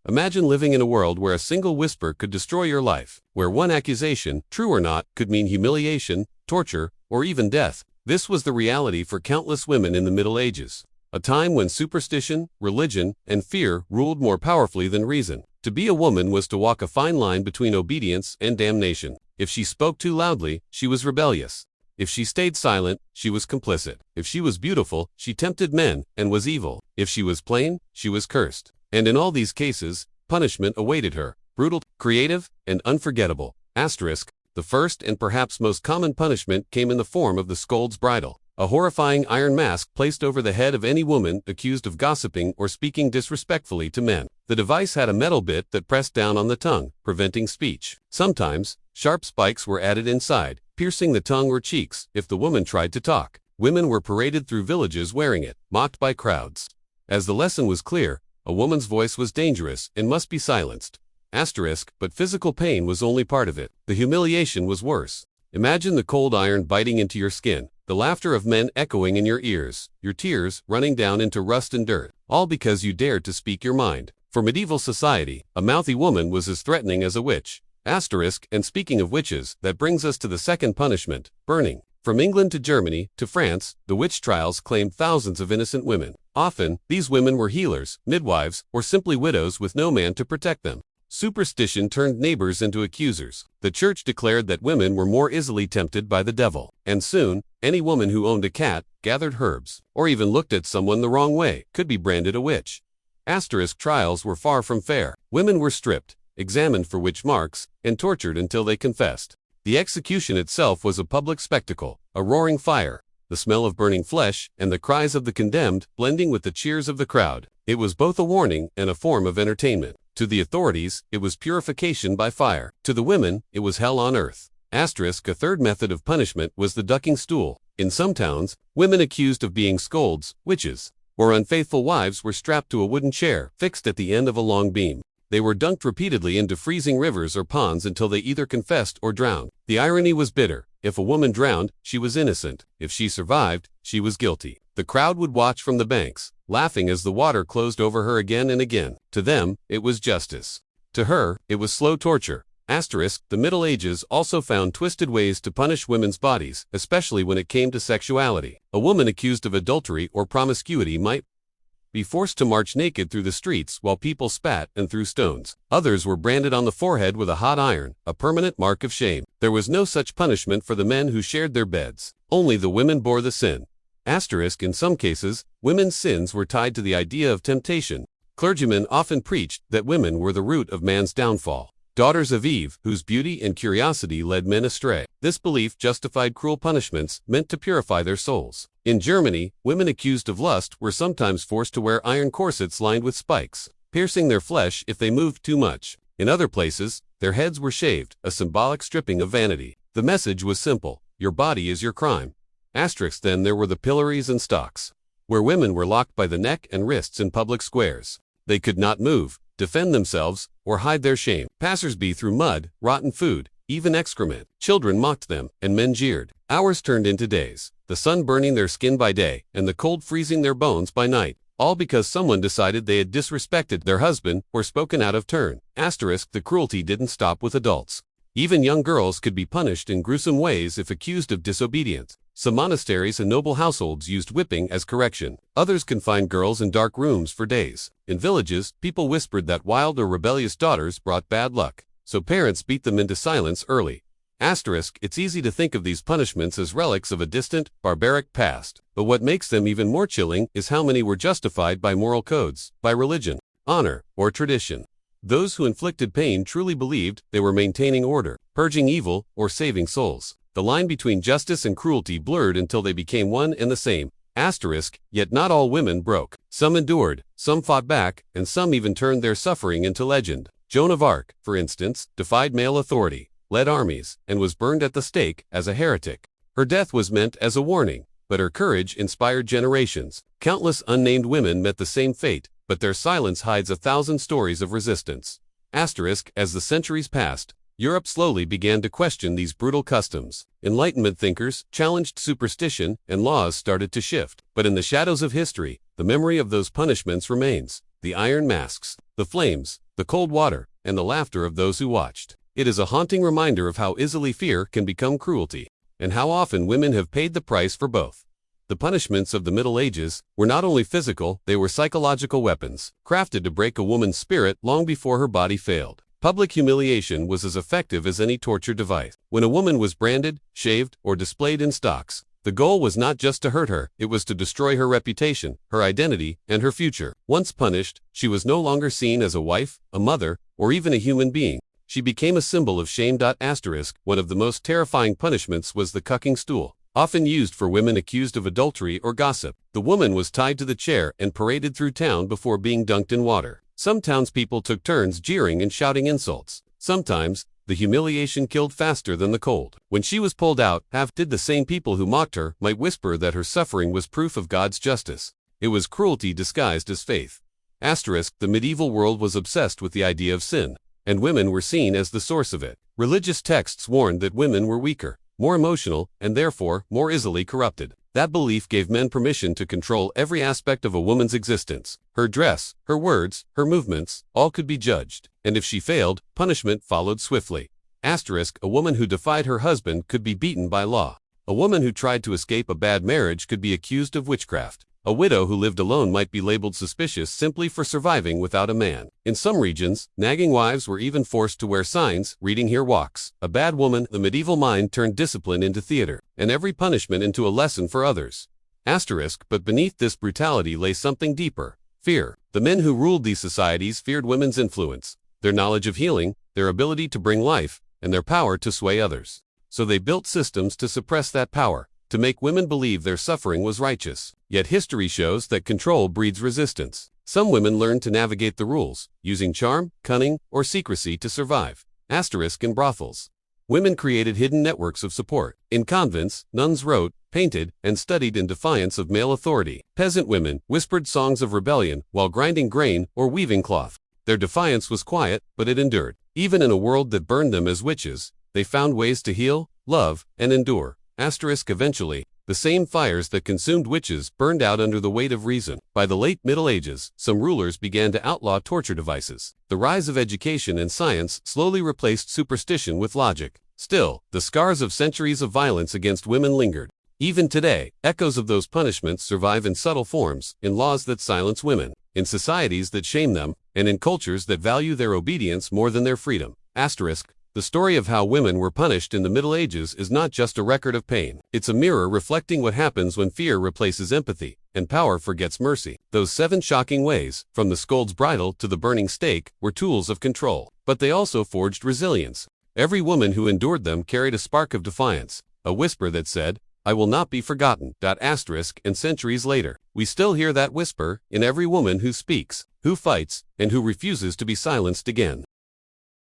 Imagine living in a world where a single whisper could destroy your life, where one accusation, true or not, could mean humiliation, torture, or even death. This was the reality for countless women in the Middle Ages, a time when superstition, religion, and fear ruled more powerfully than reason. To be a woman was to walk a fine line between obedience and damnation. If she spoke too loudly, she was rebellious. If she stayed silent, she was complicit. If she was beautiful, she tempted men and was evil. If she was plain, she was cursed. And in all these cases, punishment awaited her, brutal, creative, and unforgettable. The first and perhaps most common punishment came in the form of the scold's bridle, a horrifying iron mask placed over the head of any woman accused of gossiping or speaking disrespectfully to men. The device had a metal bit that pressed down on the tongue, preventing speech. Sometimes, sharp spikes were added inside, piercing the tongue or cheeks if the woman tried to talk. Women were paraded through villages wearing it, mocked by crowds. As the lesson was clear, a woman's voice was dangerous and must be silenced. But physical pain was only part of it. The humiliation was worse. Imagine the cold iron biting into your skin, the laughter of men echoing in your ears, your tears running down into rust and dirt, all because you dared to speak your mind. For medieval society, a mouthy woman was as threatening as a witch. And speaking of witches, that brings us to the second punishment, burning. From England to Germany to France, the witch trials claimed thousands of innocent women. Often, these women were healers, midwives, or simply widows with no man to protect them. Superstition turned neighbors into accusers. The church declared that women were more easily tempted by the devil, and soon, any woman who owned a cat, gathered herbs, or even looked at someone the wrong way could be branded a witch. Trials were far from fair. Women were stripped, examined for witch marks, and tortured until they confessed. The execution itself was a public spectacle, a roaring fire, the smell of burning flesh, and the cries of the condemned blending with the cheers of the crowd. It was both a warning and a form of entertainment. To the authorities, it was purification by fire. To the women, it was hell on earth. A third method of punishment was the ducking stool. In some towns, women accused of being scolds, witches, or unfaithful wives were strapped to a wooden chair fixed at the end of a long beam. They were dunked repeatedly into freezing rivers or ponds until they either confessed or drowned. The irony was bitter. If a woman drowned, she was innocent. If she survived, she was guilty. The crowd would watch from the banks, laughing as the water closed over her again and again. To them, it was justice. To her, it was slow torture. The Middle Ages also found twisted ways to punish women's bodies, especially when it came to sexuality. A woman accused of adultery or promiscuity might be forced to march naked through the streets while people spat and threw stones. Others were branded on the forehead with a hot iron, a permanent mark of shame. There was no such punishment for the men who shared their beds. Only the women bore the sin. In some cases, women's sins were tied to the idea of temptation. Clergymen often preached that women were the root of man's downfall, daughters of Eve, whose beauty and curiosity led men astray. This belief justified cruel punishments meant to purify their souls. In Germany, women accused of lust were sometimes forced to wear iron corsets lined with spikes, piercing their flesh if they moved too much. In other places, their heads were shaved, a symbolic stripping of vanity. The message was simple: your body is your crime. Then there were the pillories and stocks, where women were locked by the neck and wrists in public squares. They could not move, defend themselves, or hide their shame. Passers-by threw mud, rotten food, even excrement. Children mocked them, and men jeered. Hours turned into days, the sun burning their skin by day, and the cold freezing their bones by night, all because someone decided they had disrespected their husband or spoken out of turn. The cruelty didn't stop with adults. Even young girls could be punished in gruesome ways if accused of disobedience. Some monasteries and noble households used whipping as correction. Others confined girls in dark rooms for days. In villages, people whispered that wild or rebellious daughters brought bad luck, so parents beat them into silence early. It's easy to think of these punishments as relics of a distant, barbaric past, but what makes them even more chilling is how many were justified by moral codes, by religion, honor, or tradition. Those who inflicted pain truly believed they were maintaining order, purging evil, or saving souls. The line between justice and cruelty blurred until they became one and the same. Yet not all women broke. Some endured, some fought back, and some even turned their suffering into legend. Joan of Arc, for instance, defied male authority, led armies, and was burned at the stake as a heretic. Her death was meant as a warning, but her courage inspired generations. Countless unnamed women met the same fate, but their silence hides 1,000 stories of resistance. As the centuries passed, Europe slowly began to question these brutal customs. Enlightenment thinkers challenged superstition, and laws started to shift. But in the shadows of history, the memory of those punishments remains. the iron masks, the flames, the cold water, and the laughter of those who watched. It is a haunting reminder of how easily fear can become cruelty, and how often women have paid the price for both. The punishments of the Middle Ages were not only physical, they were psychological weapons, crafted to break a woman's spirit long before her body failed. Public humiliation was as effective as any torture device. When a woman was branded, shaved, or displayed in stocks, the goal was not just to hurt her, it was to destroy her reputation, her identity, and her future. Once punished, she was no longer seen as a wife, a mother, or even a human being. She became a symbol of shame. One of the most terrifying punishments was the cucking stool, often used for women accused of adultery or gossip. The woman was tied to the chair and paraded through town before being dunked in water. Some townspeople took turns jeering and shouting insults. Sometimes, the humiliation killed faster than the cold. When she was pulled out, the same people who mocked her might whisper that her suffering was proof of God's justice. It was cruelty disguised as faith. The medieval world was obsessed with the idea of sin, and women were seen as the source of it. Religious texts warned that women were weaker, more emotional, and therefore more easily corrupted. That belief gave men permission to control every aspect of a woman's existence. Her dress, her words, her movements, all could be judged, and if she failed, punishment followed swiftly. A woman who defied her husband could be beaten by law. A woman who tried to escape a bad marriage could be accused of witchcraft. A widow who lived alone might be labeled suspicious simply for surviving without a man. In some regions, nagging wives were even forced to wear signs reading "Here walks a bad woman." The medieval mind turned discipline into theater, and every punishment into a lesson for others. But beneath this brutality lay something deeper: fear. The men who ruled these societies feared women's influence, their knowledge of healing, their ability to bring life, and their power to sway others. So they built systems to suppress that power, to make women believe their suffering was righteous. Yet history shows that control breeds resistance. Some women learned to navigate the rules, using charm, cunning, or secrecy to survive. In brothels, women created hidden networks of support. In convents, nuns wrote, painted, and studied in defiance of male authority. Peasant women whispered songs of rebellion while grinding grain or weaving cloth. Their defiance was quiet, but it endured. Even in a world that burned them as witches, they found ways to heal, love, and endure. Eventually, the same fires that consumed witches burned out under the weight of reason. By the late Middle Ages, some rulers began to outlaw torture devices. The rise of education and science slowly replaced superstition with logic. Still, the scars of centuries of violence against women lingered. Even today, echoes of those punishments survive in subtle forms, in laws that silence women, in societies that shame them, and in cultures that value their obedience more than their freedom. The story of how women were punished in the Middle Ages is not just a record of pain. It's a mirror reflecting what happens when fear replaces empathy, and power forgets mercy. Those 7 shocking ways, from the scold's bridle to the burning stake, were tools of control. But they also forged resilience. Every woman who endured them carried a spark of defiance, a whisper that said, "I will not be forgotten." And centuries later, we still hear that whisper in every woman who speaks, who fights, and who refuses to be silenced again.